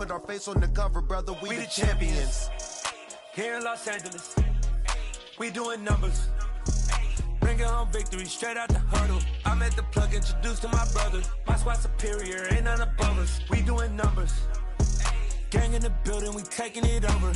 Put our face on the cover, brother, we the champions. Here in Los Angeles, we doing numbers. Bringing home victory straight out the huddle. I'm at the plug, introduced to my brother. My squad superior, ain't none above us. We doing numbers. Gang in the building, we taking it over.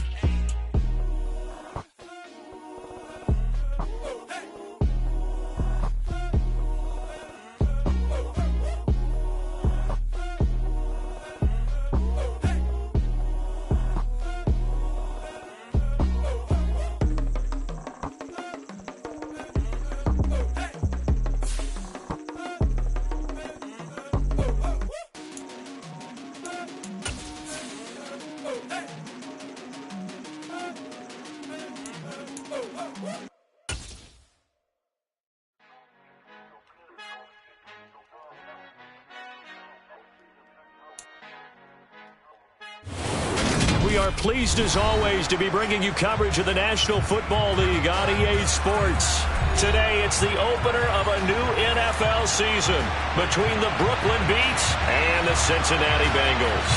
We are pleased as always to be bringing you coverage of the National Football League on EA Sports. Today it's the opener of a new NFL season between the Brooklyn Beats and the Cincinnati Bengals.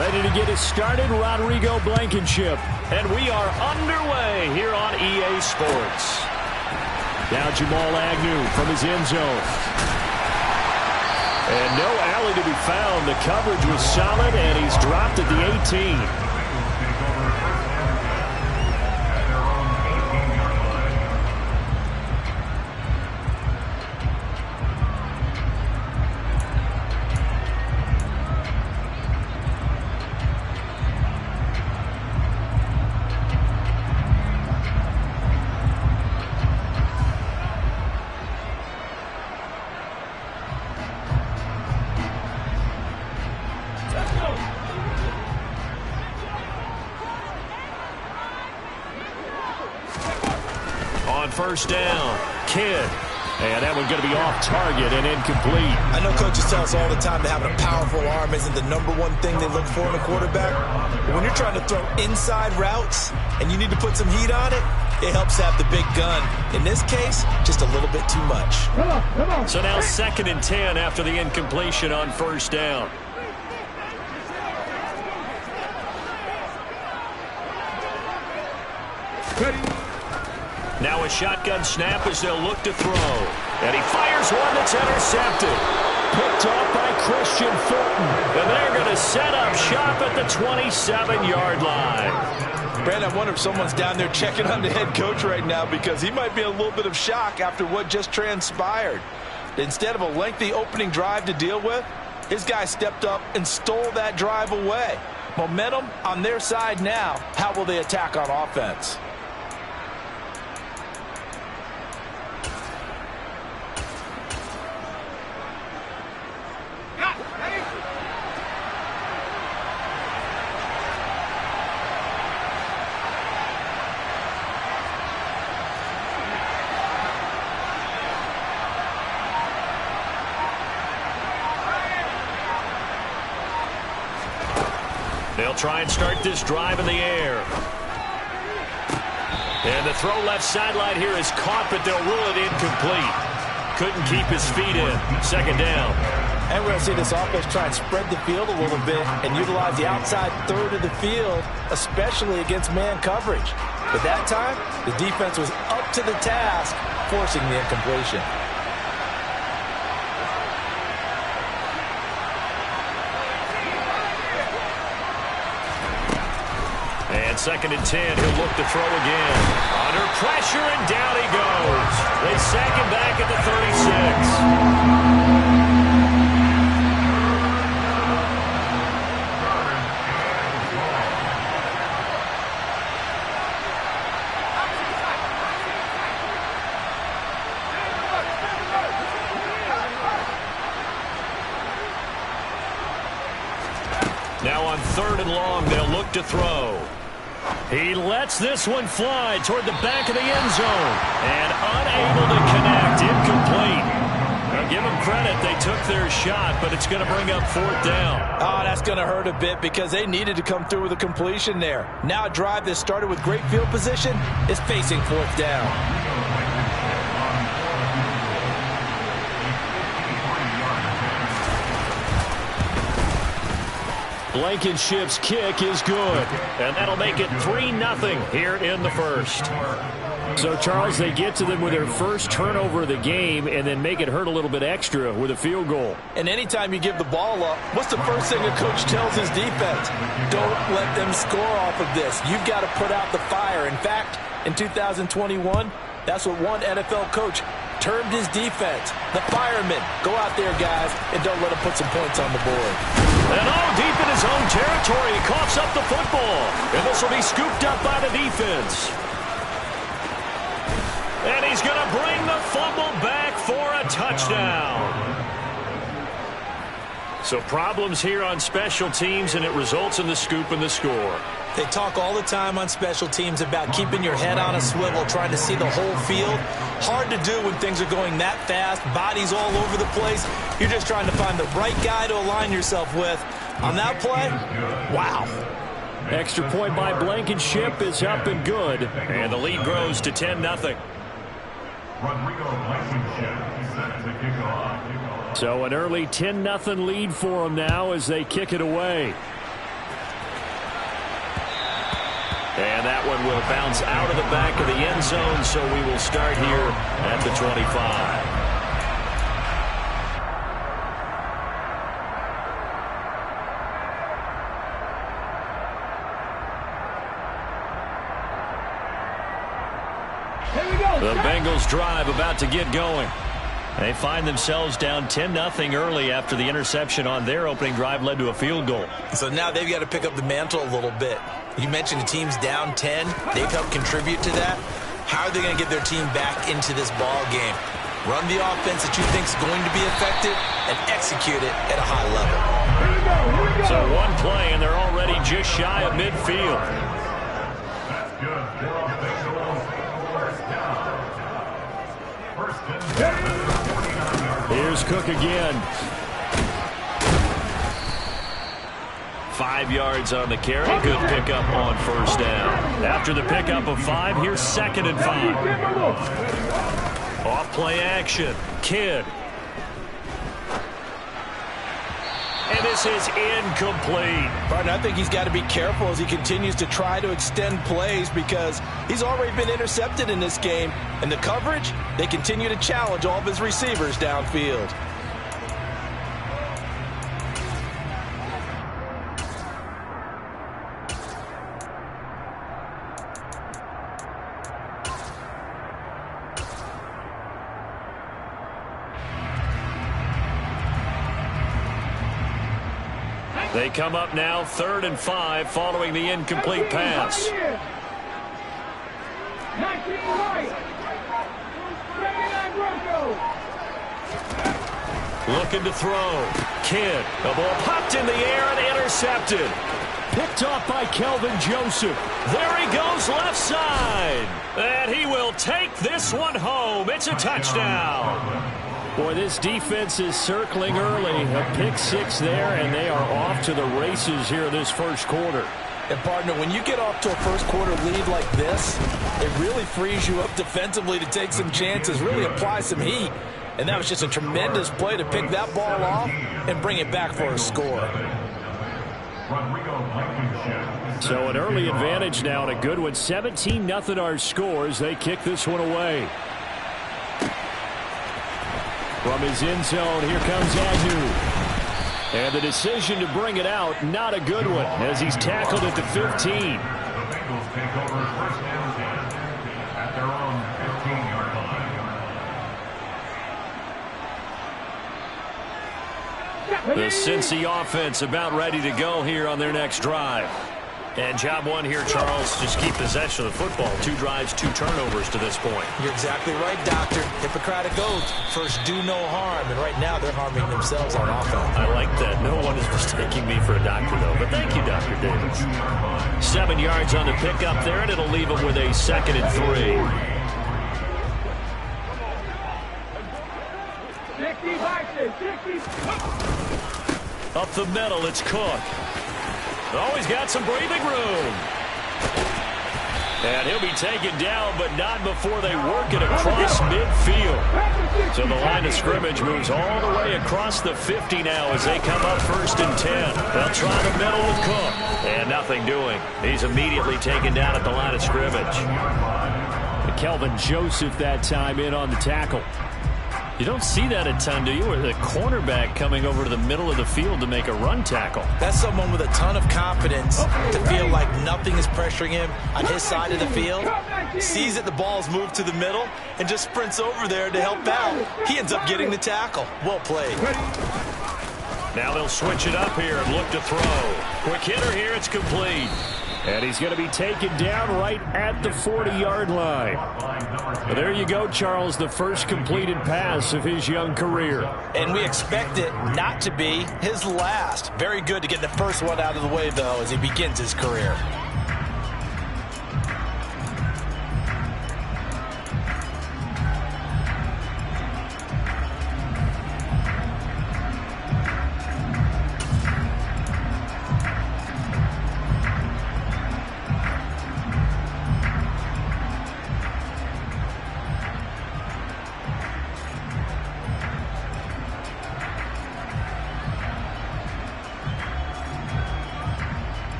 Ready to get us started, Rodrigo Blankenship. And we are underway here on EA Sports. Now Jamal Agnew from his end zone. And no alley to be found. The coverage was solid, and he's dropped at the 18. First down, Kidd. And that one's going to be off target and incomplete. I know coaches tell us all the time that having a powerful arm isn't the #1 thing they look for in a quarterback. But when you're trying to throw inside routes and you need to put some heat on it, it helps have the big gun. In this case, just a little bit too much. So now 2nd and 10 after the incompletion on first down. Now a shotgun snap as they'll look to throw. And he fires one that's intercepted. Picked off by Christian Fulton. And they're going to set up shop at the 27-yard line. Brandon, I wonder if someone's down there checking on the head coach right now, because he might be in a little bit of shock after what just transpired. Instead of a lengthy opening drive to deal with, his guy stepped up and stole that drive away. Momentum on their side now. How will they attack on offense? They'll try and start this drive in the air. And the throw left sideline here is caught, but they'll rule it incomplete. Couldn't keep his feet in. 2nd down. And we're going to see this offense try and spread the field a little bit and utilize the outside third of the field, especially against man coverage. But that time, the defense was up to the task, forcing the incompletion. And 2nd and 10, he'll look to throw again. Under pressure, and down he goes. They sack him back at the 36. Now on 3rd and long, they'll look to throw. He lets this one fly toward the back of the end zone. And unable to connect. Incomplete. give them credit. They took their shot, but it's going to bring up 4th down. Oh, that's going to hurt a bit because they needed to come through with a completion there. Now a drive that started with great field position is facing 4th down. Blankenship's kick is good, and that'll make it 3-0 here in the first. So, Charles, they get to them with their first turnover of the game and then make it hurt a little bit extra with a field goal. And anytime you give the ball up, what's the first thing a coach tells his defense? Don't let them score off of this. You've got to put out the fire. In fact, in 2021, that's what one NFL coach termed his defense. The firemen. Go out there, guys, and don't let them put some points on the board. And deep in his own territory, he coughs up the football. And this will be scooped up by the defense. And he's going to bring the fumble back for a touchdown. So problems here on special teams, and it results in the scoop and the score. They talk all the time on special teams about keeping your head on a swivel, trying to see the whole field. Hard to do when things are going that fast, bodies all over the place. You're just trying to find the right guy to align yourself with. On that play, wow. Extra point by Blankenship is up and good, and the lead grows to 10-0. So an early 10-0 lead for them now as they kick it away. And that one will bounce out of the back of the end zone, so we will start here at the 25. The Bengals drive about to get going. They find themselves down 10-0 early after the interception on their opening drive led to a field goal. So now they've got to pick up the mantle a little bit. You mentioned the team's down 10. They've helped contribute to that. How are they going to get their team back into this ball game? Run the offense that you think is going to be effective and execute it at a high level. Here we go. So one play, and they're already just shy of midfield. That's good. Here's Cook again. 5 yards on the carry. Good pickup on first down. After the pickup of 5, here's 2nd and 5. Off play action. Kidd. And this is incomplete. Partner, I think he's got to be careful as he continues to try to extend plays because he's already been intercepted in this game. And the coverage, they continue to challenge all of his receivers downfield. They come up now 3rd and 5 following the incomplete pass. Looking to throw. Kidd. The ball popped in the air and intercepted. Picked off by Kelvin Joseph. There he goes left side. And he will take this one home. It's a touchdown. Boy, this defense is circling early. A pick 6 there, and they are off to the races here in this first quarter. And, partner, when you get off to a first quarter lead like this, it really frees you up defensively to take some chances, really apply some heat. And that was just a tremendous play to pick that ball off and bring it back for a score. So an early advantage now and a good one. 17-0 our scores. They kick this one away. From his end zone, here comes Agnew. And the decision to bring it out, not a good one, as he's tackled at the 15. The Bengals take over first down 10 at their own 15-yard line. The Cincy offense about ready to go here on their next drive. And job one here, Charles, just keep possession of the football. 2 drives, 2 turnovers to this point. You're exactly right, Doctor. Hippocratic oath. First, do no harm. And right now, they're harming themselves on offense. I like that. No one is mistaking me for a doctor, though. But thank you, Dr. Davis. 7 yards on the pickup there, and it'll leave them with a 2nd and 3. the middle, it's Cook. Oh, he's got some breathing room. And he'll be taken down, but not before they work it across midfield. So the line of scrimmage moves all the way across the 50 now as they come up 1st and 10. They'll try the middle with Cook. And nothing doing. He's immediately taken down at the line of scrimmage. Kelvin Joseph that time in on the tackle. You don't see that a ton, do you? Or the cornerback coming over to the middle of the field to make a run tackle. That's someone with a ton of confidence to feel like nothing is pressuring him on his side of the field. Sees that the ball's moved to the middle and just sprints over there to help out. He ends up getting the tackle. Well played. Now they'll switch it up here and look to throw. Quick hitter here, it's complete. And he's going to be taken down right at the 40-yard line. Well, there you go, Charles, the first completed pass of his young career. And we expect it not to be his last. Very good to get the first one out of the way, though, as he begins his career.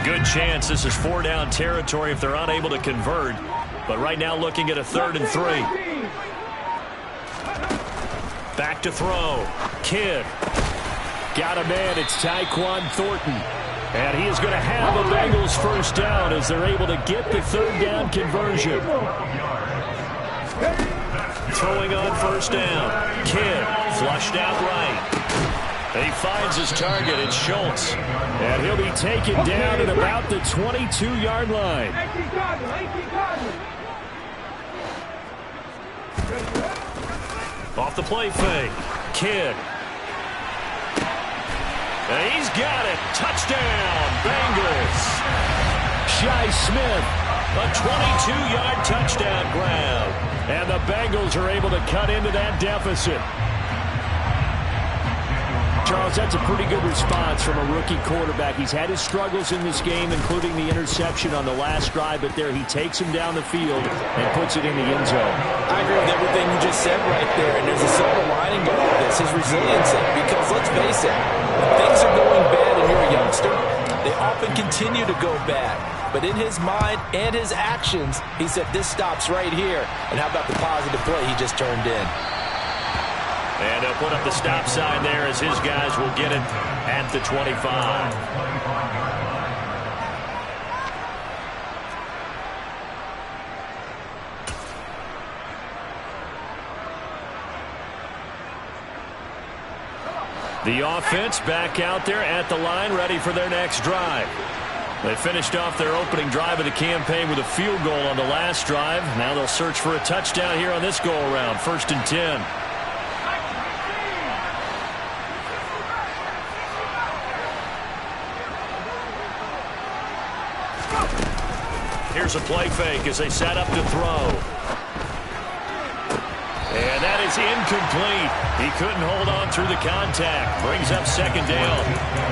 Good chance this is 4-down territory if they're unable to convert. But right now looking at a 3rd and 3. Back to throw. Kidd. Got a man. It's Tyquan Thornton. And he is going to have a Bengals first down as they're able to get the 3rd down conversion. Throwing on 1st down. Kidd flushed out right. He finds his target. It's Schultz. And he'll be taken down at about the 22-yard line. Off the play fake. Kidd. And he's got it. Touchdown, Bengals. Shi Smith. A 22-yard touchdown grab. And the Bengals are able to cut into that deficit. Charles, that's a pretty good response from a rookie quarterback. He's had his struggles in this game, including the interception on the last drive, but there he takes him down the field and puts it in the end zone. I agree with everything you just said right there, and there's a silver lining to all this, his resiliency, because let's face it, when things are going bad and you're a youngster, they often continue to go bad. But in his mind and his actions, he said, this stops right here. And how about the positive play he just turned in? And they'll put up the stop sign there as his guys will get it at the 25. The offense back out there at the line, ready for their next drive. They finished off their opening drive of the campaign with a field goal on the last drive. Now they'll search for a touchdown here on this go-around, 1st and 10. Here's a play fake as they set up to throw. And that is incomplete. He couldn't hold on through the contact. Brings up 2nd down.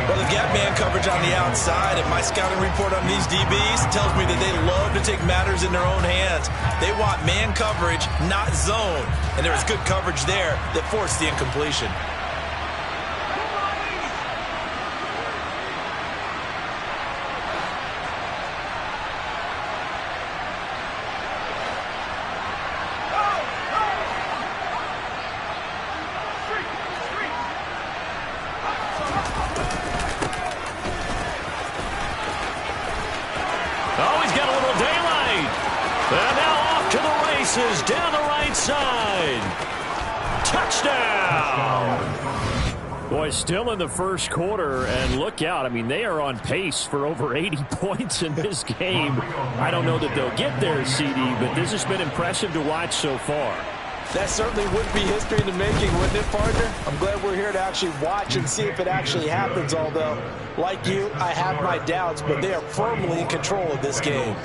Well, they've got man coverage on the outside, and my scouting report on these DBs tells me that they love to take matters in their own hands. They want man coverage, not zone. And there was good coverage there that forced the incompletion. Down the right side. Touchdown. Boy, still in the first quarter, and look out. I mean, they are on pace for over 80 points in this game. I don't know that they'll get there, CD, but this has been impressive to watch so far. That certainly would be history in the making, wouldn't it, partner? I'm glad we're here to actually watch and see if it actually happens, although, like you, I have my doubts, but they are firmly in control of this game.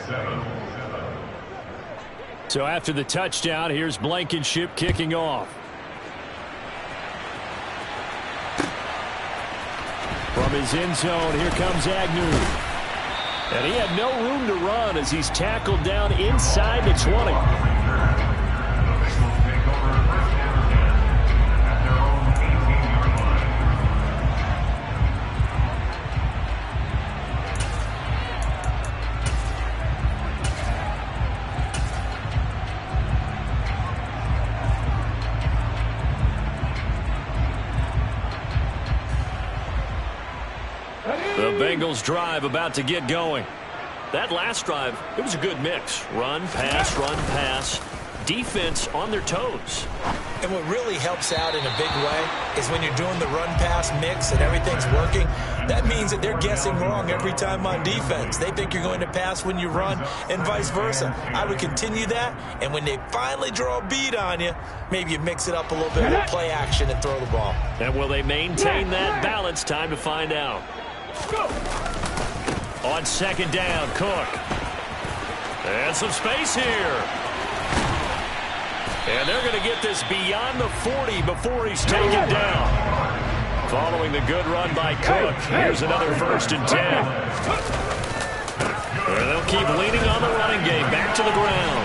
So after the touchdown, here's Blankenship kicking off. From his end zone, here comes Agnew. And he had no room to run as he's tackled down inside the 20. The Bengals drive about to get going. That last drive, it was a good mix. Run, pass, defense on their toes. And what really helps out in a big way is when you're doing the run-pass mix and everything's working, that means that they're guessing wrong every time on defense. They think you're going to pass when you run and vice versa. I would continue that, and when they finally draw a beat on you, maybe you mix it up a little bit with play action and throw the ball. And will they maintain that balance? Time to find out. Go. On second down, Cook. And some space here. And they're going to get this beyond the 40 before he's taken down. Following the good run by Cook, here's another 1st and 10. And they'll keep leaning on the running game. Back to the ground.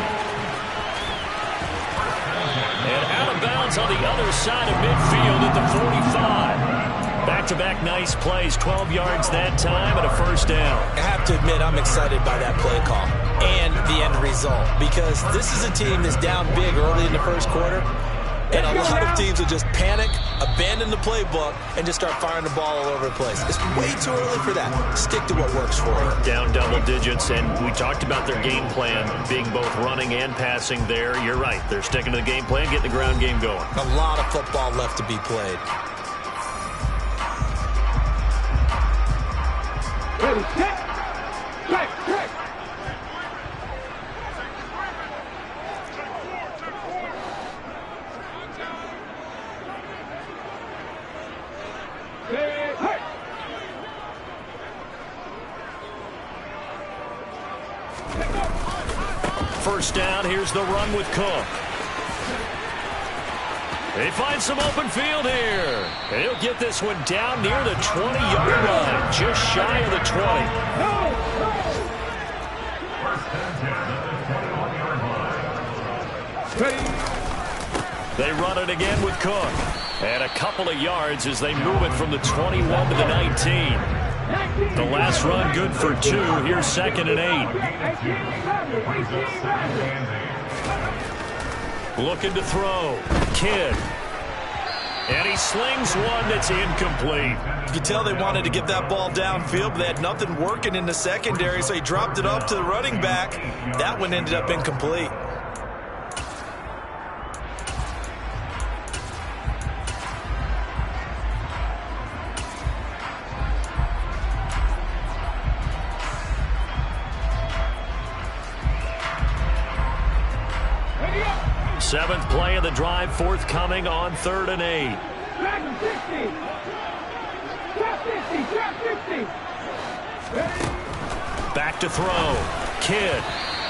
And out of bounds on the other side of midfield at the 45. Back-to-back nice plays, 12 yards that time and a 1st down. I have to admit, I'm excited by that play call and the end result, because this is a team that's down big early in the first quarter, and a lot of teams will just panic, abandon the playbook, and just start firing the ball all over the place. It's way too early for that. Stick to what works for you. Down double digits, and we talked about their game plan being both running and passing there. You're right. They're sticking to the game plan, getting the ground game going. A lot of football left to be played. Ready, set, strike. First down, here's the run with Cook. They find some open field here. He'll get this one down near the 20-yard line, just shy of the 20. They run it again with Cook. And a couple of yards as they move it from the 21 to the 19. The last run good for 2. Here's 2nd and 8. Looking to throw. Kidd. And he slings one that's incomplete. You can tell they wanted to get that ball downfield, but they had nothing working in the secondary, so he dropped it off to the running back. That one ended up incomplete. Seventh play of the drive forthcoming on 3rd and 8. Back to throw. Kidd.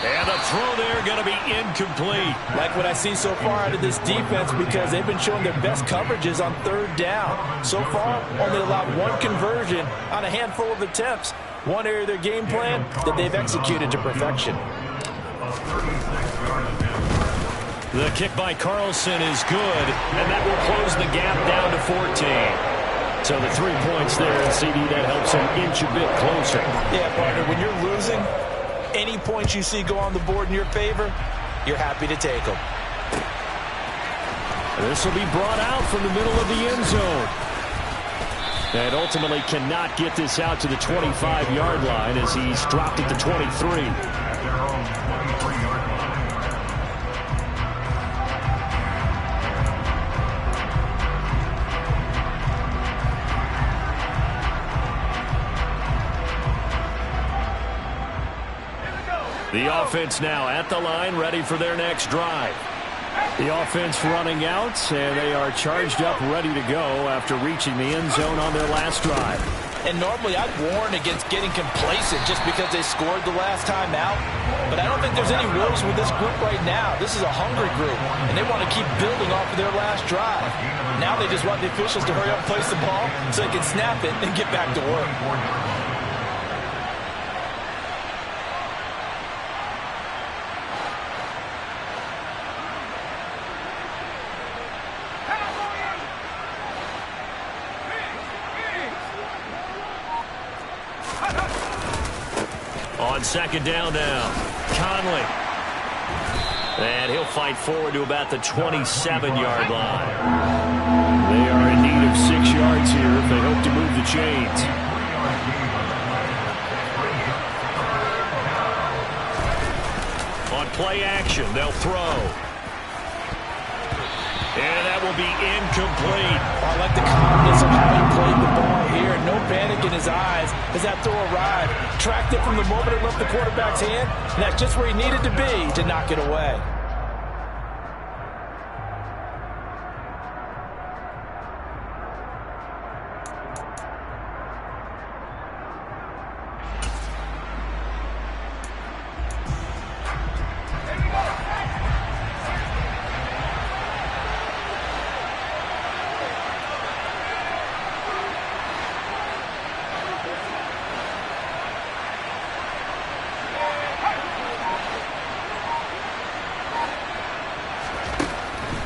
And the throw there going to be incomplete. Like what I see so far out of this defense, because they've been showing their best coverages on 3rd down. So far, only allowed 1 conversion on a handful of attempts. One area of their game plan that they've executed to perfection. The kick by Carlson is good, and that will close the gap down to 14. So the 3 points there, and CD, that helps him inch a bit closer. Yeah, partner, when you're losing, any points you see go on the board in your favor, you're happy to take them. This will be brought out from the middle of the end zone. And ultimately cannot get this out to the 25-yard line as he's dropped at the 23. The offense now at the line, ready for their next drive. The offense running out, and they are charged up, ready to go after reaching the end zone on their last drive. And normally I'd warn against getting complacent just because they scored the last time out. But I don't think there's any worries with this group right now. This is a hungry group, and they want to keep building off of their last drive. Now they just want the officials to hurry up and place the ball so they can snap it and get back to work. On second down now, Conley. And he'll fight forward to about the 27-yard line. They are in need of 6 yards here if they hope to move the chains. On play action, they'll throw. And that will be incomplete. I like the calmness of how he played the ball here. No panic in his eyes as that throw arrived. Tracked it from the moment it left the quarterback's hand, and that's just where he needed to be to knock it away.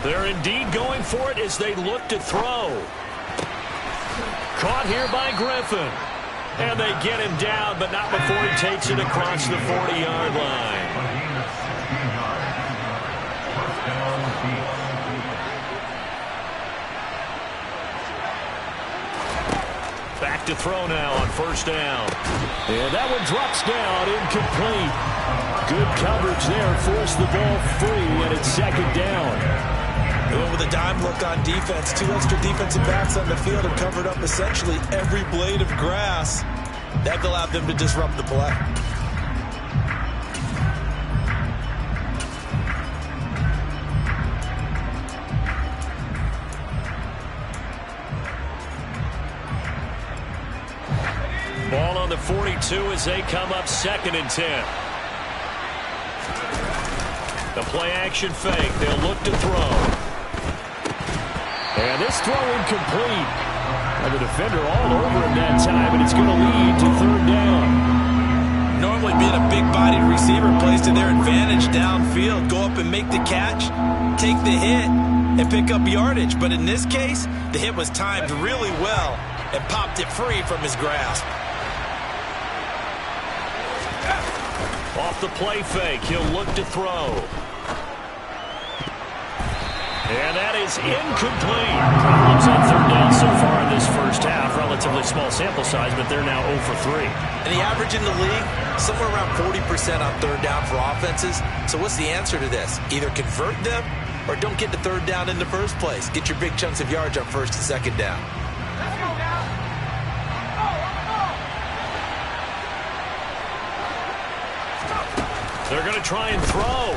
They're indeed going for it as they look to throw. Caught here by Griffin. And they get him down, but not before he takes it across the 40-yard line. Back to throw now on first down. And that one drops down, incomplete. Good coverage there, forced the ball free, and it's second down. Going with a dime look on defense. 2 extra defensive backs on the field have covered up essentially every blade of grass. That allowed them to disrupt the play. Ball on the 42 as they come up 2nd and 10. The play action fake. They'll look to throw. And this throw incomplete. And the defender all over him that time, and it's going to lead to 3rd down. Normally being a big-bodied receiver plays to their advantage downfield. Go up and make the catch, take the hit, and pick up yardage. But in this case, the hit was timed really well and popped it free from his grasp. Off the play fake, he'll look to throw. And that is incomplete. Problems on 3rd down so far in this first half. Relatively small sample size, but they're now 0 for 3. And the average in the league, somewhere around 40% on 3rd down for offenses. So what's the answer to this? Either convert them or don't get to 3rd down in the first place. Get your big chunks of yards on 1st and 2nd down. They're going to try and throw.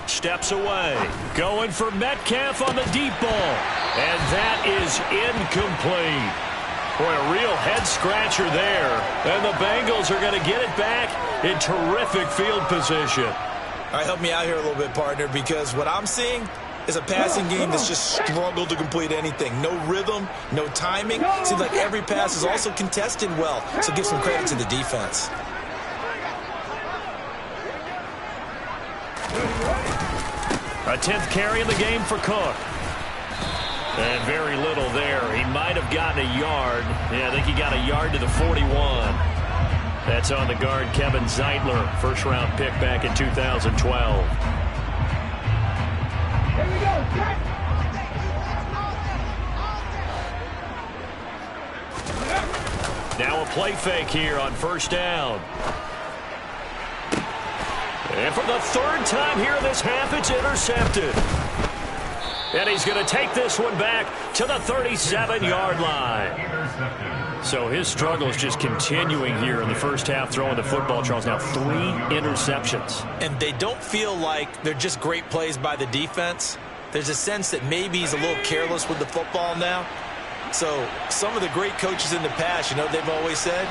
Steps away. Going for Metcalf on the deep ball. And that is incomplete. Boy, a real head-scratcher there. And the Bengals are going to get it back in terrific field position. All right, help me out here a little bit, partner, because what I'm seeing is a passing game that's just struggled to complete anything. No rhythm, no timing. Seems like every pass is also contested well, so give some credit to the defense. A 10th carry in the game for Cook. And very little there. He might have gotten a yard. Yeah, I think he got a yard to the 41. That's on the guard, Kevin Zeitler. First-round pick back in 2012. Here we go, Jack. Now a play fake here on first down. And for the 3rd time here in this half, it's intercepted. And he's going to take this one back to the 37-yard line. So his struggle is just continuing here in the first half, throwing the football, Charles. Now 3 interceptions. And they don't feel like they're just great plays by the defense. There's a sense that maybe he's a little careless with the football now. So some of the great coaches in the past, you know what they've always said?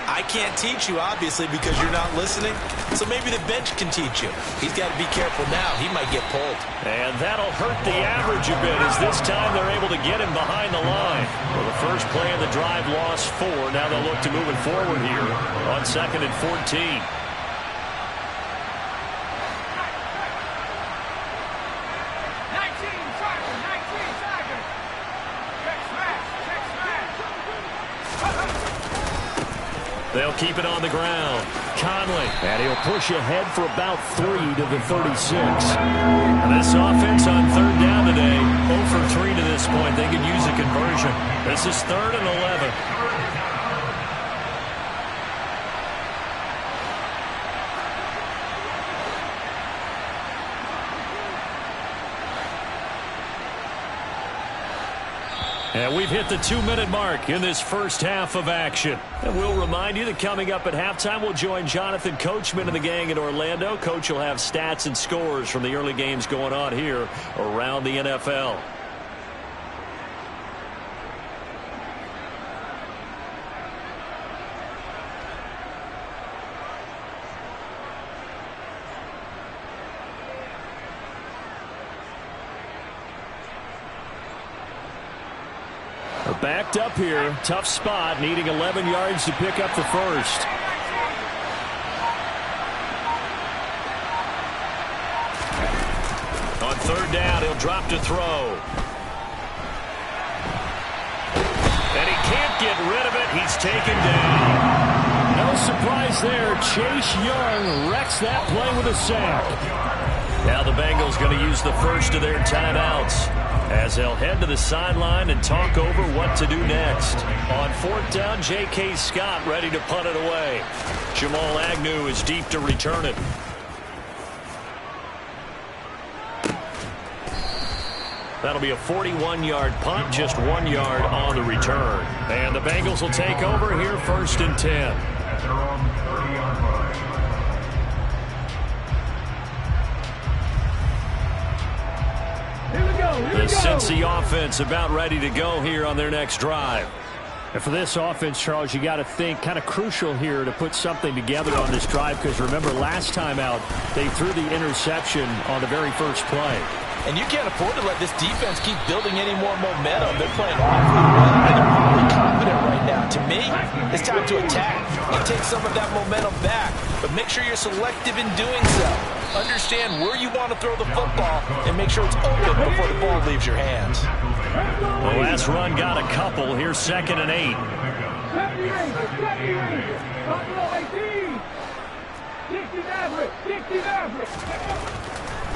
I can't teach you, obviously, because you're not listening. So maybe the bench can teach you. He's got to be careful now. He might get pulled. And that'll hurt the average a bit as this time they're able to get him behind the line. Well, the first play of the drive lost 4. Now they'll look to move it forward here on 2nd and 14. They'll keep it on the ground. Conley, and he'll push ahead for about 3 to the 36. And this offense on 3rd down today, 0 for 3 to this point. They could use a conversion. This is 3rd and 11. And we've hit the 2-minute mark in this first half of action. And we'll remind you that coming up at halftime, we'll join Jonathan Coachman and the gang in Orlando. Coach will have stats and scores from the early games going on here around the NFL. Backed up here. Tough spot. Needing 11 yards to pick up the first. On 3rd down, he'll drop to throw. And he can't get rid of it. He's taken down. No surprise there. Chase Young wrecks that play with a sack. Now the Bengals going to use the first of their timeouts as they'll head to the sideline and talk over what to do next. On 4th down, J.K. Scott ready to punt it away. Jamal Agnew is deep to return it. That'll be a 41-yard punt, just 1 yard on the return. And the Bengals will take over here 1st and 10. At their own 30-yard line. The Cincy offense about ready to go here on their next drive. And for this offense, Charles, you got to think kind of crucial here to put something together on this drive, because remember last time out they threw the interception on the very first play. And you can't afford to let this defense keep building any more momentum. They're playing awfully well, and they're probably confident right now. To me, it's time to attack and take some of that momentum back. But make sure you're selective in doing so. Understand where you want to throw the football and make sure it's open before the ball leaves your hands. The last run got a couple. Here's 2nd and 8.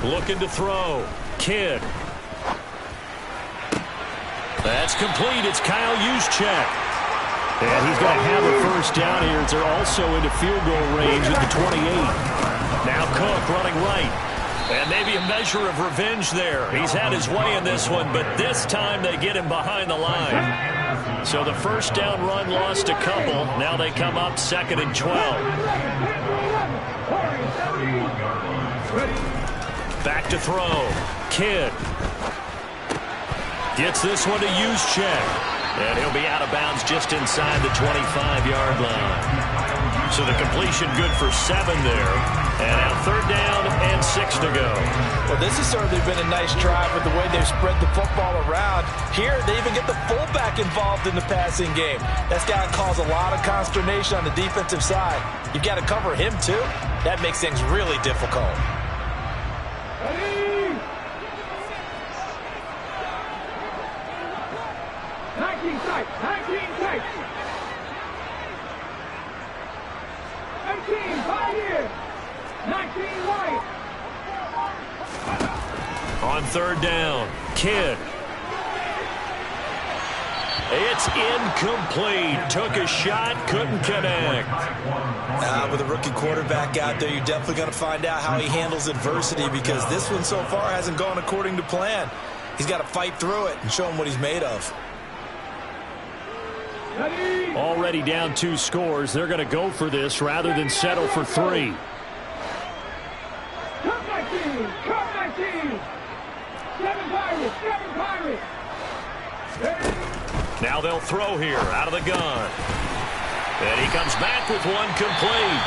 Looking to throw. Kidd. That's complete. It's Kyle Juszczyk. And he's going to have a first down here. They're also into field goal range at the 28. Now Cook running right. And maybe a measure of revenge there. He's had his way in this one, but this time they get him behind the line. So the first down run lost a couple. Now they come up 2nd and 12. Back to throw. Kidd. Gets this one to Juszczyk. And he'll be out of bounds just inside the 25-yard line. So the completion good for 7 there. And now 3rd down and 6 to go. Well, this has certainly been a nice drive with the way they've spread the football around. Here, they even get the fullback involved in the passing game. That's got to cause a lot of consternation on the defensive side. You've got to cover him, too. That makes things really difficult. 19 tight, 19 tight. 18, 5 here. 19 wide. On 3rd down, Kidd. It's incomplete. Took a shot, couldn't connect. With a rookie quarterback out there, you're definitely going to find out how he handles adversity, because this one so far hasn't gone according to plan. He's got to fight through it and show him what he's made of. Already down 2 scores. They're going to go for this rather than settle for 3. Come back team, come back team. 7 Pirates, 7 Pirates. Now they'll throw here out of the gun. And he comes back with one complete.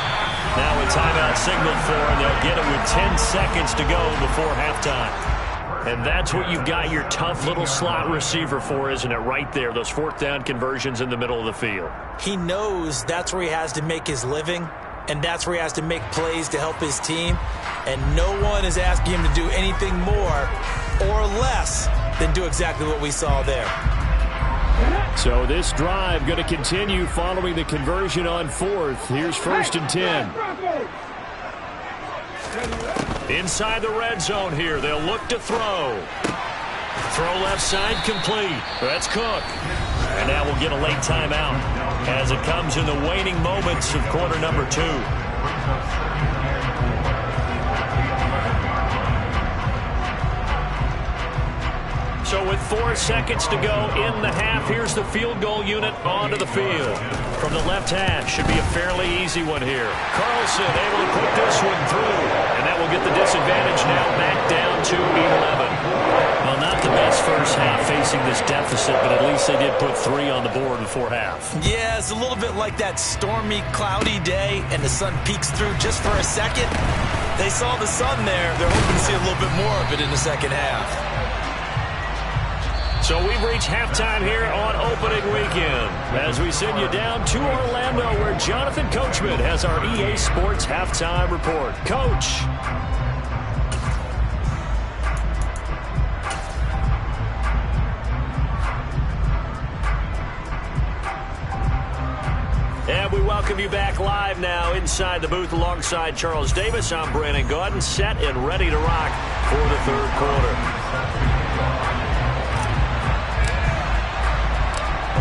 Now a timeout signal for, and they'll get it with 10 seconds to go before halftime. And that's what you've got your tough little slot receiver for, isn't it? Right there, those fourth down conversions in the middle of the field. He knows that's where he has to make his living, and that's where he has to make plays to help his team. And no one is asking him to do anything more or less than do exactly what we saw there. So this drive going to continue following the conversion on fourth. Here's 1st and 10. Inside the red zone here. They'll look to throw. Throw left side complete. That's Cook. And now we'll get a late timeout as it comes in the waning moments of quarter number 2. So with 4 seconds to go in the half, here's the field goal unit onto the field. From the left hash, should be a fairly easy one here. Carlson able to put this one through, and that will get the disadvantage now back down to 11. Well, not the best first half facing this deficit, but at least they did put 3 on the board before half. Yeah, it's a little bit like that stormy, cloudy day, and the sun peeks through just for a second. They saw the sun there. They're hoping to see a little bit more of it in the second half. So we've reached halftime here on opening weekend as we send you down to Orlando where Jonathan Coachman has our EA Sports halftime report. Coach. And we welcome you back live now inside the booth alongside Charles Davis. I'm Brandon Gaudin, set and ready to rock for the third quarter.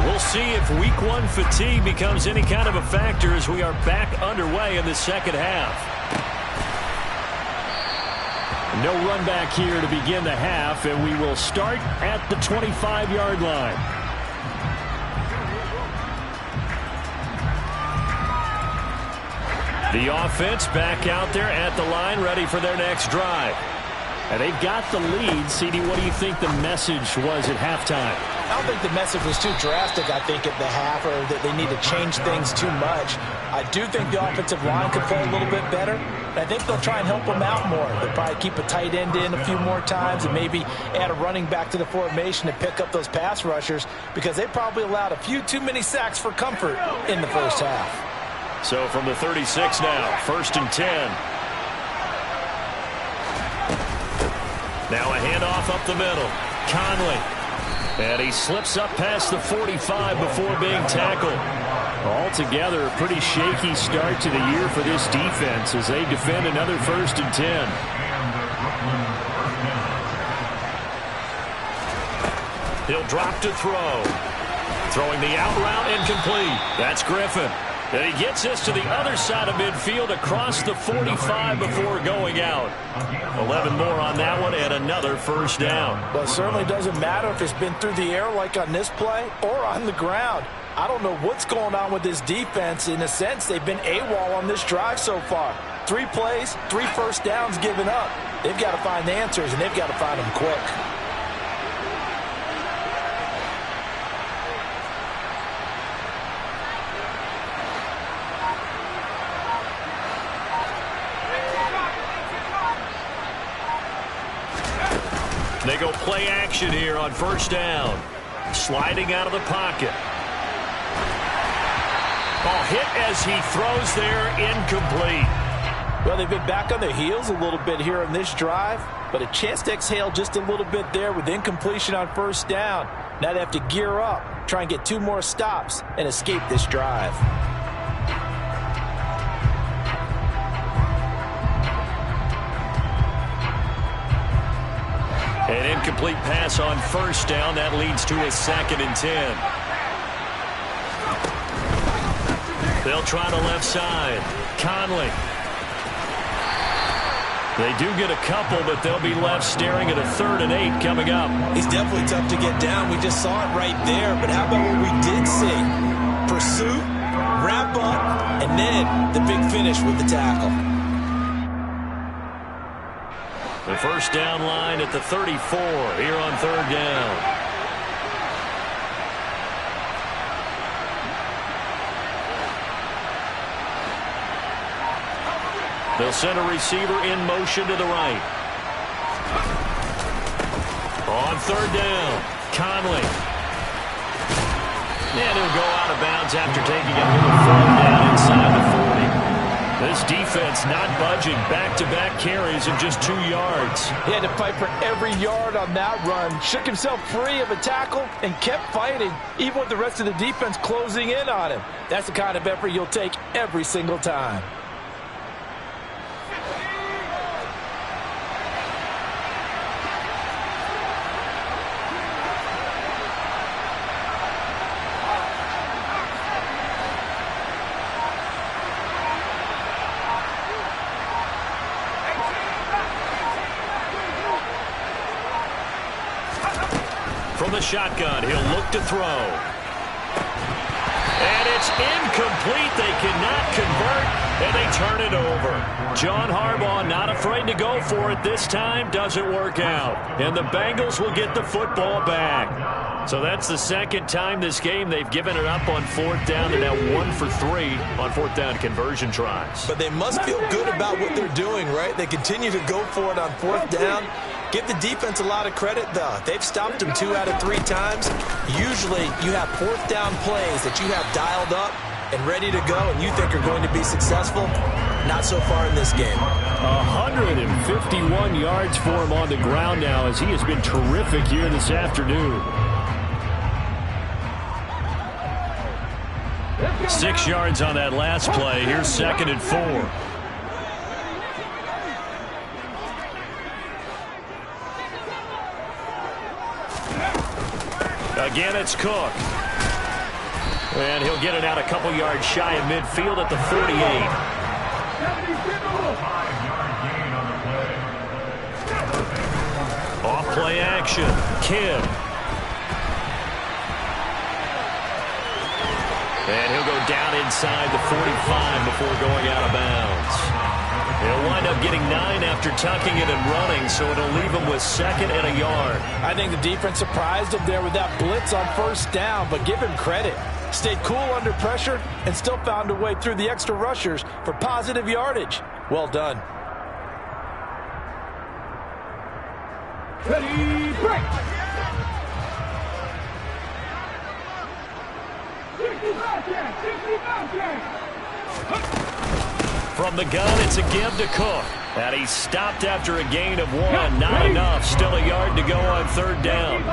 We'll see if week 1 fatigue becomes any kind of a factor as we are back underway in the second half. No run back here to begin the half, and we will start at the 25-yard line. The offense back out there at the line, ready for their next drive. And they've got the lead. CD, what do you think the message was at halftime? I don't think the message was too drastic, I think, at the half, or that they need to change things too much. I do think the offensive line could play a little bit better. And I think they'll try and help them out more. They'll probably keep a tight end in a few more times and maybe add a running back to the formation to pick up those pass rushers because they probably allowed a few too many sacks for comfort in the first half. So from the 36 now, 1st and 10. Now a handoff up the middle. Conley. And he slips up past the 45 before being tackled. Altogether, a pretty shaky start to the year for this defense as they defend another 1st and 10. He'll drop to throw. Throwing the out route incomplete. That's Griffin. And he gets this to the other side of midfield across the 45 before going out. 11 more on that one and another first down. Well, it certainly doesn't matter if it's been through the air like on this play or on the ground. I don't know what's going on with this defense. In a sense, they've been AWOL on this drive so far. 3 plays, 3 first downs given up. They've got to find answers, and they've got to find them quick. They go play action here on first down. Sliding out of the pocket. Ball hit as he throws there, incomplete. Well, they've been back on their heels a little bit here on this drive, but a chance to exhale just a little bit there with incompletion on first down. Now they have to gear up, try and get 2 more stops, and escape this drive. An incomplete pass on first down. That leads to a 2nd and 10. They'll try the left side. Conley. They do get a couple, but they'll be left staring at a 3rd and 8 coming up. He's definitely tough to get down. We just saw it right there. But how about what we did see? Pursuit, wrap up, and then the big finish with the tackle. The first down line at the 34 here on 3rd down. They'll send a receiver in motion to the right. On third down, Conley. And he'll go out of bounds after taking a little throw down inside the 40. This defense not budging. Back-to-back carries of just 2 yards. He had to fight for every yard on that run. Shook himself free of a tackle and kept fighting, even with the rest of the defense closing in on him. That's the kind of effort you'll take every single time. From the shotgun, he'll look to throw. And it's incomplete. They cannot convert, and they turn it over. John Harbaugh not afraid to go for it this time. Doesn't work out. And the Bengals will get the football back. So that's the second time this game they've given it up on fourth down. They're now 1 for 3 on fourth down conversion tries. But they must feel good about what they're doing, right? They continue to go for it on fourth down. Give the defense a lot of credit, though. They've stopped them 2 out of 3 times. Usually, you have fourth down plays that you have dialed up and ready to go, and you think are going to be successful. Not so far in this game. 151 yards for him on the ground now, as he has been terrific here this afternoon. 6 yards on that last play. Here's 2nd and 4. Again, it's Cook. And he'll get it out a couple yards shy of midfield at the 48. 5-yard gain on the play. Off-play action. Kidd. And he'll go down inside the 45 before going out of bounds. He'll wind up getting 9 after tucking it and running, so it'll leave him with 2nd and a yard. I think the defense surprised him there with that blitz on first down, but give him credit. Stayed cool under pressure and still found a way through the extra rushers for positive yardage. Well done. Ready, break! 65 yards, 65 yards! From the gun, it's a give to Cook. And he's stopped after a gain of 1. Not enough. Still a yard to go on third down. 18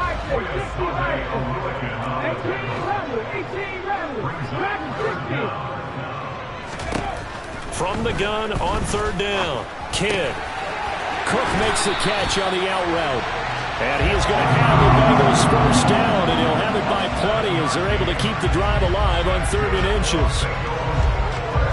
From the gun on third down, Kidd. Cook makes the catch on the out route. And he is going to have the Bengals first down, and he'll have it by plenty as they're able to keep the drive alive on 3rd and inches.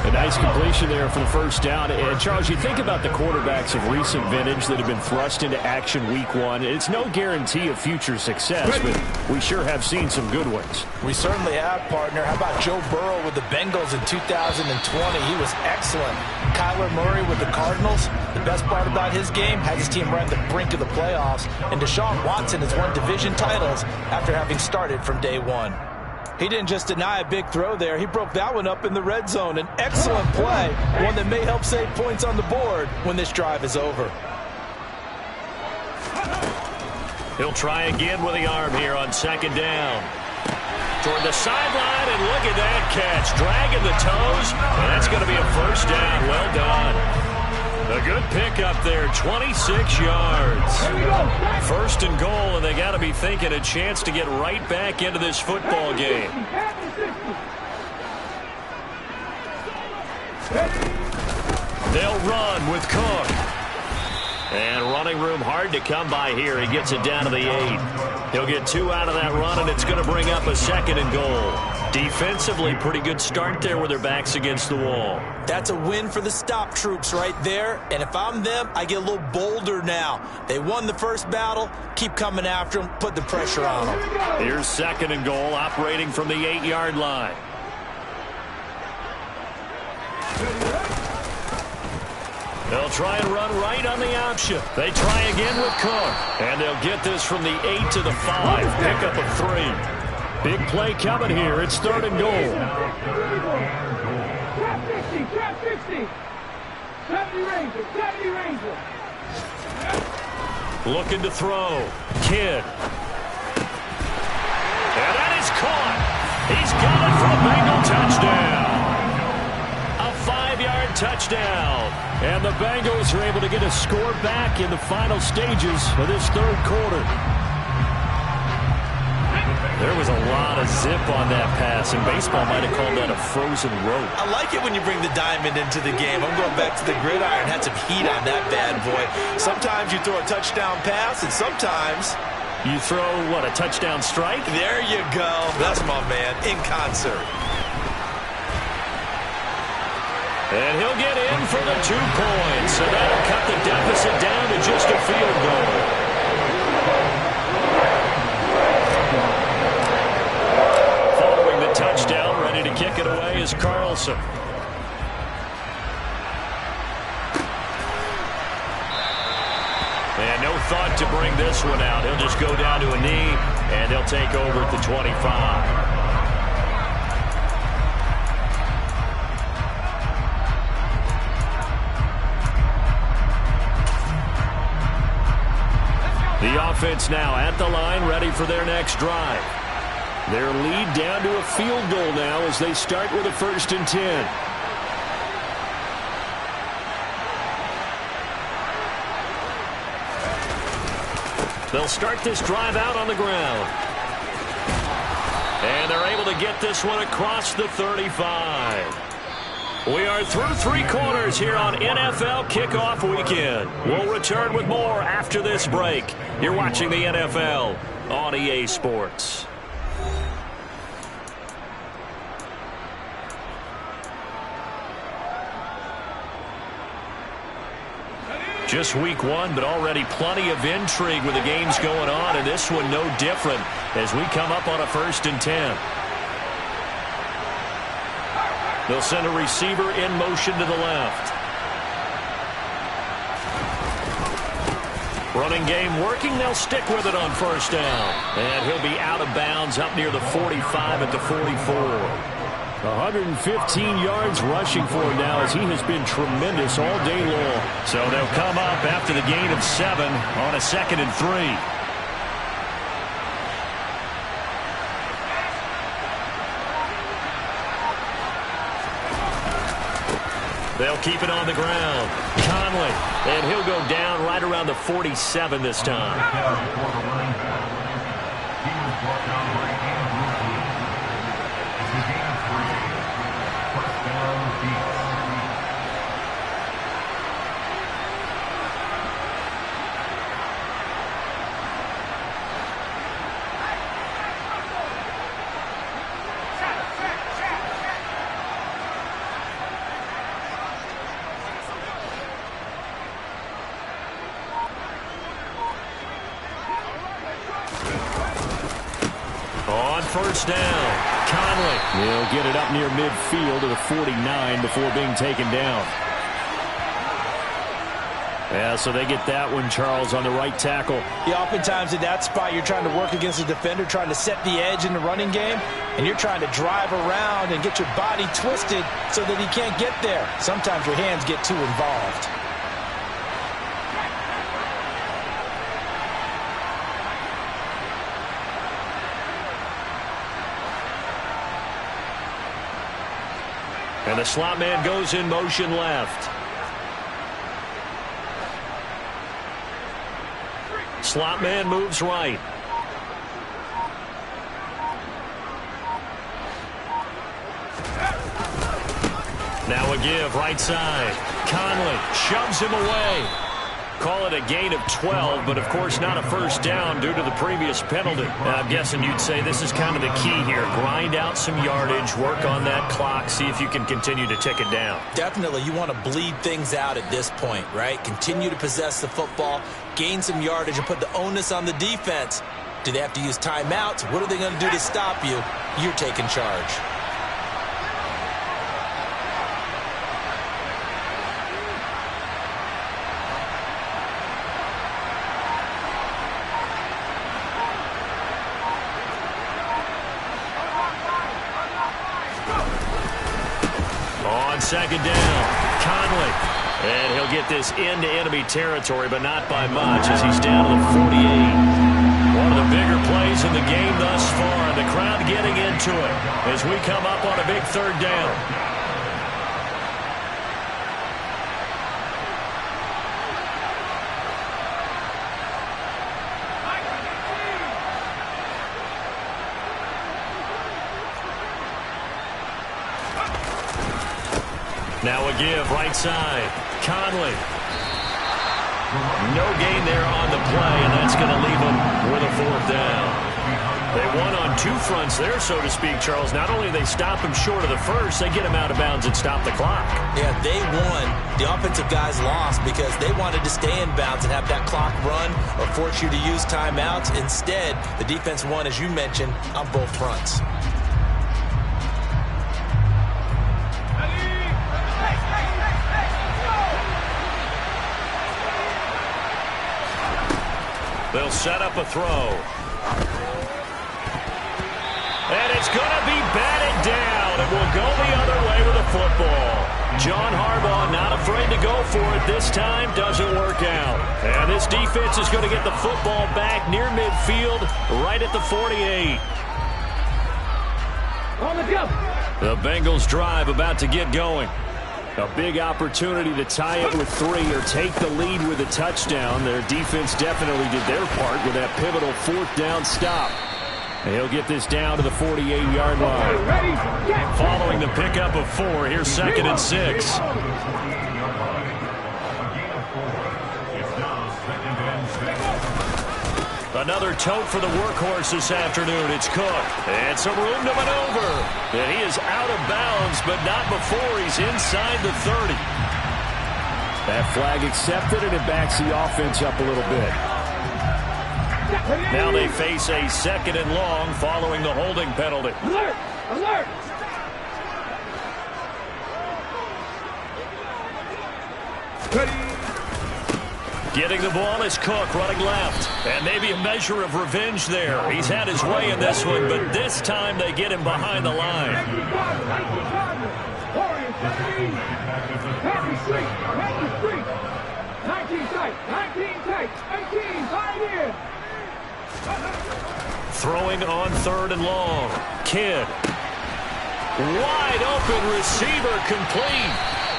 A nice completion there for the first down. And Charles, you think about the quarterbacks of recent vintage that have been thrust into action week 1. It's no guarantee of future success, but we sure have seen some good ones. We certainly have, partner. How about Joe Burrow with the Bengals in 2020? He was excellent. Kyler Murray with the Cardinals. The best part about his game, has his team right at the brink of the playoffs. And Deshaun Watson has won division titles after having started from day 1. He didn't just deny a big throw there. He broke that one up in the red zone. An excellent play, one that may help save points on the board when this drive is over. He'll try again with the arm here on 2nd down. Toward the sideline, and look at that catch. Dragging the toes, and that's going to be a first down. Well done. A good pickup there, 26 yards. 1st and goal, and they got to be thinking a chance to get right back into this football game. They'll run with Cook. And running room hard to come by here. He gets it down to the 8. He'll get 2 out of that run, and it's going to bring up a 2nd and goal. Defensively, pretty good start there with their backs against the wall. That's a win for the stop troops right there. And if I'm them, I get a little bolder now. They won the first battle. Keep coming after them. Put the pressure on them. Here's 2nd and goal, operating from the 8-yard line. They'll try and run right on the option. They try again with Cook. And they'll get this from the 8 to the 5. Pickup of 3. Big play coming here. It's 3rd and goal. 70 Ranger. Looking to throw. Kidd. And that is caught. He's got it for a Bengal touchdown. A 5-yard touchdown. And the Bengals are able to get a score back in the final stages of this third quarter. There was a lot of zip on that pass, and baseball might have called that a frozen rope. I like it when you bring the diamond into the game. I'm going back to the gridiron. Had some heat on that bad boy. Sometimes you throw a touchdown pass, and sometimes you throw, what, a touchdown strike? There you go. That's my man, in concert. And he'll get in for the 2 points. So that'll cut the deficit down to just a field goal. Touchdown, ready to kick it away is Carlson. And no thought to bring this one out. He'll just go down to a knee, and he'll take over at the 25. The offense now at the line, ready for their next drive. Their lead down to a field goal now as they start with a 1st and 10. They'll start this drive out on the ground. And they're able to get this one across the 35. We are through 3 quarters here on NFL Kickoff Weekend. We'll return with more after this break. You're watching the NFL on EA Sports. Just week 1, but already plenty of intrigue with the games going on, and this one no different as we come up on a 1st and 10. They'll send a receiver in motion to the left. Running game working. They'll stick with it on 1st down. And he'll be out of bounds up near the 45 at the 44. 115 yards rushing for him now as he has been tremendous all day long. So they'll come up after the gain of 7 on a 2nd and 3. They'll keep it on the ground. Conley, and he'll go down right around the 47 this time. On 1st down, Conley will get it up near midfield to the 49 before being taken down. Yeah, so they get that one, Charles, on the right tackle. Yeah, oftentimes in that spot, you're trying to work against a defender, trying to set the edge in the running game, and you're trying to drive around and get your body twisted so that he can't get there. Sometimes your hands get too involved. And the slot man goes in motion left. Slot man moves right. Now a give right side. Conley shoves him away. Call it a gain of 12, but of course not a 1st down due to the previous penalty. I'm guessing you'd say this is kind of the key here. Grind out some yardage, work on that clock, see if you can continue to tick it down. Definitely, you want to bleed things out at this point, right? Continue to possess the football, gain some yardage, and put the onus on the defense. Do they have to use timeouts? What are they going to do to stop you? You're taking charge. On 2nd down, Conley. And he'll get this into enemy territory, but not by much as he's down to the 48. One of the bigger plays in the game thus far. The crowd getting into it as we come up on a big third down. Now a give right side. Conley. No gain there on the play, and that's going to leave them with a fourth down. They won on two fronts there, so to speak, Charles. Not only do they stop him short of the first, they get him out of bounds and stop the clock. Yeah, they won. The offensive guys lost because they wanted to stay in bounds and have that clock run or force you to use timeouts. Instead, the defense won, as you mentioned, on both fronts. They'll set up a throw. And it's going to be batted down. It will go the other way with the football. John Harbaugh not afraid to go for it this time. Doesn't work out. And this defense is going to get the football back near midfield, right at the 48. On the jump. The Bengals drive about to get going. A big opportunity to tie it with 3 or take the lead with a touchdown. Their defense definitely did their part with that pivotal fourth down stop. And he'll get this down to the 48-yard line. Following the pickup of 4, here's 2nd and 6. Another tote for the workhorse this afternoon. It's Cook. And some room to maneuver. And he is out of bounds, but not before he's inside the 30. That flag accepted, and it backs the offense up a little bit. Now they face a 2nd and long following the holding penalty. Alert! Alert! Ready! Getting the ball is Cook running left. And maybe a measure of revenge there. He's had his way in this one, but this time they get him behind the line. Throwing on 3rd and long. Kidd. Wide open receiver complete.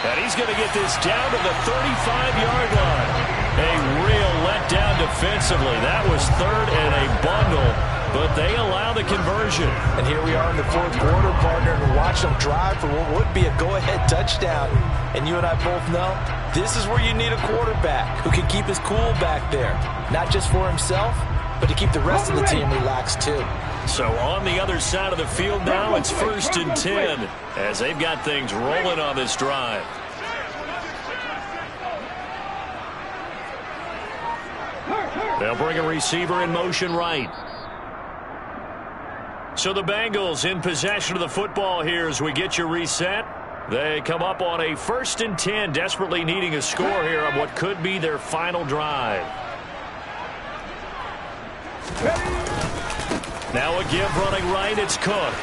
And he's going to get this down to the 35-yard line. A real letdown defensively. That was 3rd and a bundle, but they allow the conversion. And here we are in the 4th quarter, partner, and watch them drive for what would be a go-ahead touchdown. And you and I both know this is where you need a quarterback who can keep his cool back there. Not just for himself, but to keep the rest of the team relaxed too. So on the other side of the field now, it's 1st and 10 as they've got things rolling on this drive. They'll bring a receiver in motion right. So the Bengals in possession of the football here as we get you reset. They come up on a 1st and 10, desperately needing a score here on what could be their final drive. Now a give running right, it's Cook.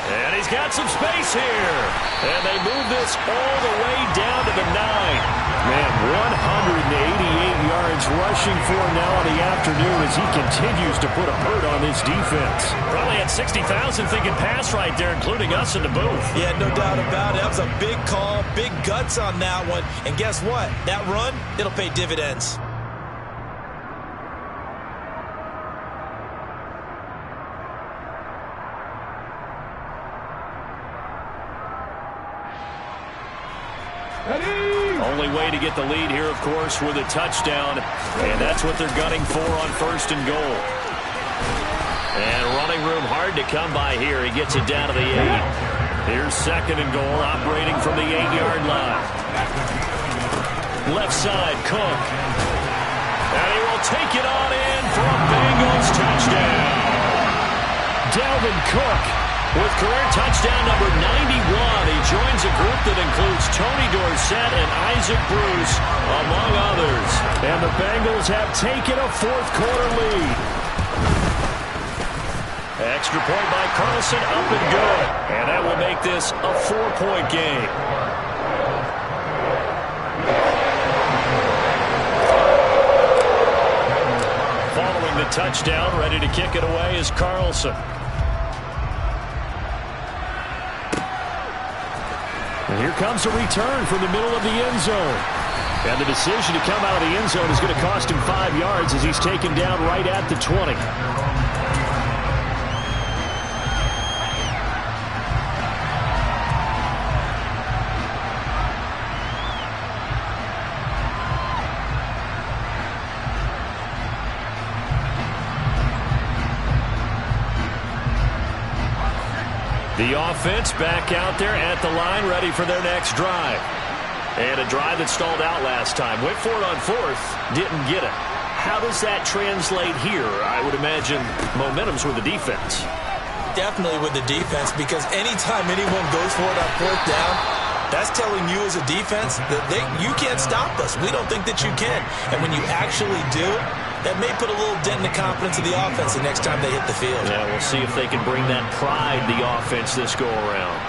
And he's got some space here. And they move this all the way down to the 9. Man, 188 yards rushing for him now on the afternoon as he continues to put a hurt on this defense. Probably had 60,000 thinking pass right there, including us in the booth. Yeah, no doubt about it. That was a big call, big guts on that one. And guess what? That run, it'll pay dividends. Only way to get the lead here, of course, with a touchdown. And that's what they're gunning for on 1st and goal. And running room hard to come by here. He gets it down to the 8. Here's 2nd and goal, operating from the 8-yard line. Left side, Cook. And he will take it on in for a Bengals touchdown. Dalvin Cook with career touchdown number 91. He joins a group that includes Tony Dorsett and Isaac Bruce, among others. And the Bengals have taken a 4th quarter lead. Extra point by Carlson, up and good. And that will make this a 4-point game. touchdown. Ready to kick it away is Carlson. And here comes a return from the middle of the end zone. And the decision to come out of the end zone is going to cost him 5 yards as he's taken down right at the 20. The offense back out there at the line, ready for their next drive. And a drive that stalled out last time. Went for it on fourth, didn't get it. How does that translate here? I would imagine momentum's with the defense. Definitely with the defense, because anytime anyone goes for it on fourth down, that's telling you as a defense that you can't stop us. We don't think that you can. And when you actually do, that may put a little dent in the confidence of the offense the next time they hit the field. Yeah, we'll see if they can bring that pride, the offense, this go-around.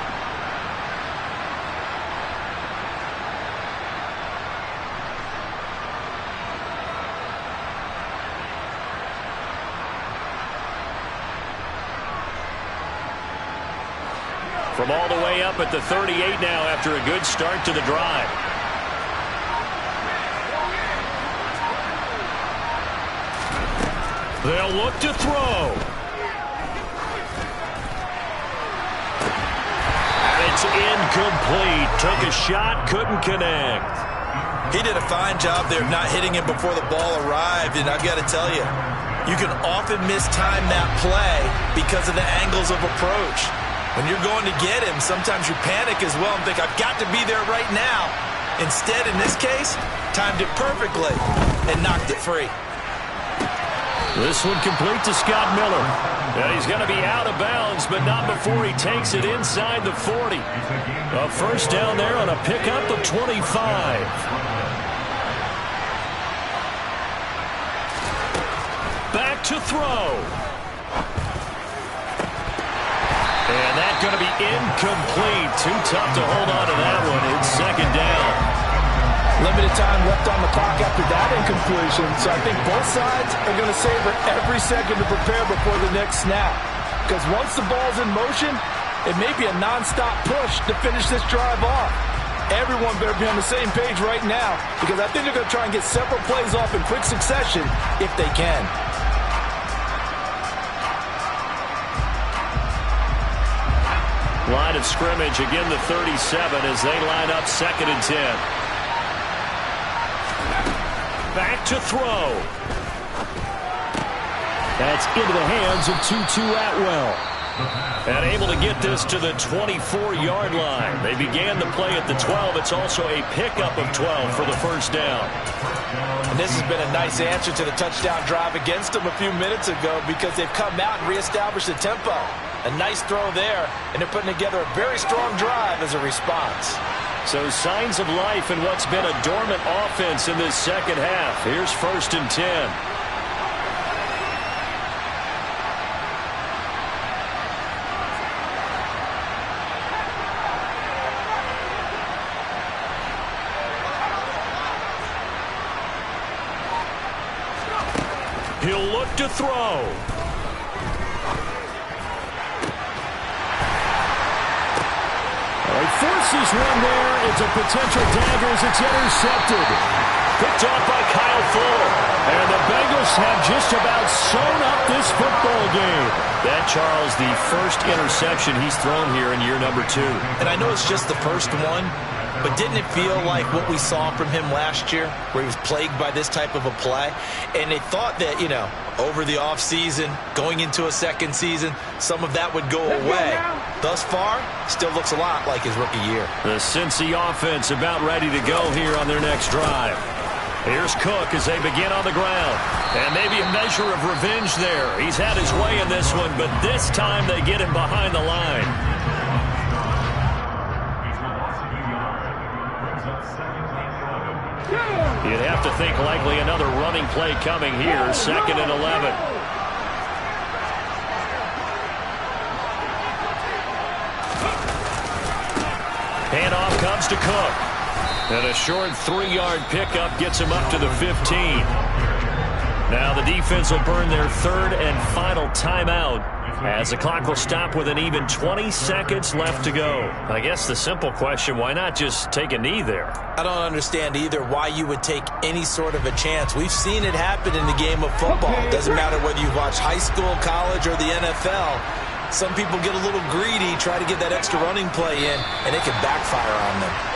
From all the way up at the 38 now after a good start to the drive. They'll look to throw. And it's incomplete. Took a shot, couldn't connect. He did a fine job there of not hitting him before the ball arrived, and I've got to tell you, you can often mistime that play because of the angles of approach. When you're going to get him, sometimes you panic as well and think, I've got to be there right now. Instead, in this case, timed it perfectly and knocked it free. This one complete to Scott Miller. And he's going to be out of bounds, but not before he takes it inside the 40. A first down there on a pickup of 25. Back to throw. And that's going to be incomplete. Too tough to hold on to that one. It's second down. Limited time left on the clock after that incompletion, so I think both sides are going to savor every second to prepare before the next snap. Because once the ball's in motion, it may be a non-stop push to finish this drive off. Everyone better be on the same page right now, because I think they're going to try and get several plays off in quick succession if they can. Line of scrimmage, again the 37 as they line up 2nd and 10. Back to throw. That's into the hands of Tutu Atwell. And able to get this to the 24-yard line. They began the play at the 12. It's also a pickup of 12 for the first down. And this has been a nice answer to the touchdown drive against them a few minutes ago, because they've come out and reestablished the tempo. A nice throw there, and they're putting together a very strong drive as a response. So signs of life in what's been a dormant offense in this second half. Here's 1st and 10. He'll look to throw. He forces one there. It's a potential dagger as it's intercepted. Picked off by Kyle Fuller. And the Bengals have just about sewn up this football game. That, Charles, the first interception he's thrown here in year number 2. And I know it's just the first one, but didn't it feel like what we saw from him last year, where he was plagued by this type of a play? And they thought that, you know, over the offseason, going into a second season, some of that would go away. Thus far, still looks a lot like his rookie year. The Cincy offense about ready to go here on their next drive. Here's Cook as they begin on the ground. And maybe a measure of revenge there. He's had his way in this one, but this time they get him behind the line. You'd have to think likely another running play coming here. 2nd and 11. Handoff comes to Cook. And a short 3-yard pickup gets him up to the 15. Now the defense will burn their third and final timeout as the clock will stop with an even 20 seconds left to go. I guess the simple question, why not just take a knee there? I don't understand either why you would take any sort of a chance. We've seen it happen in the game of football. Doesn't matter whether you watch high school, college, or the NFL. Some people get a little greedy, try to get that extra running play in, and it can backfire on them.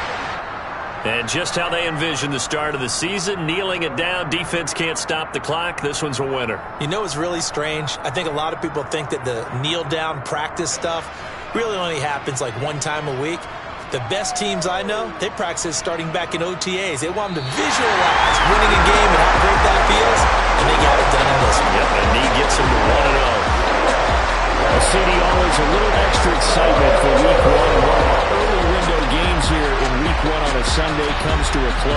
And just how they envision the start of the season, kneeling it down, defense can't stop the clock. This one's a winner. You know what's really strange? I think a lot of people think that the kneel-down practice stuff really only happens like one time a week. The best teams I know, they practice starting back in OTAs. They want them to visualize winning a game and how great that feels, and they got it done on this one. Yep, and knee gets them to 1-0. A CD always a little extra excitement for week one. One of our early window games here in week one on a Sunday comes to a close.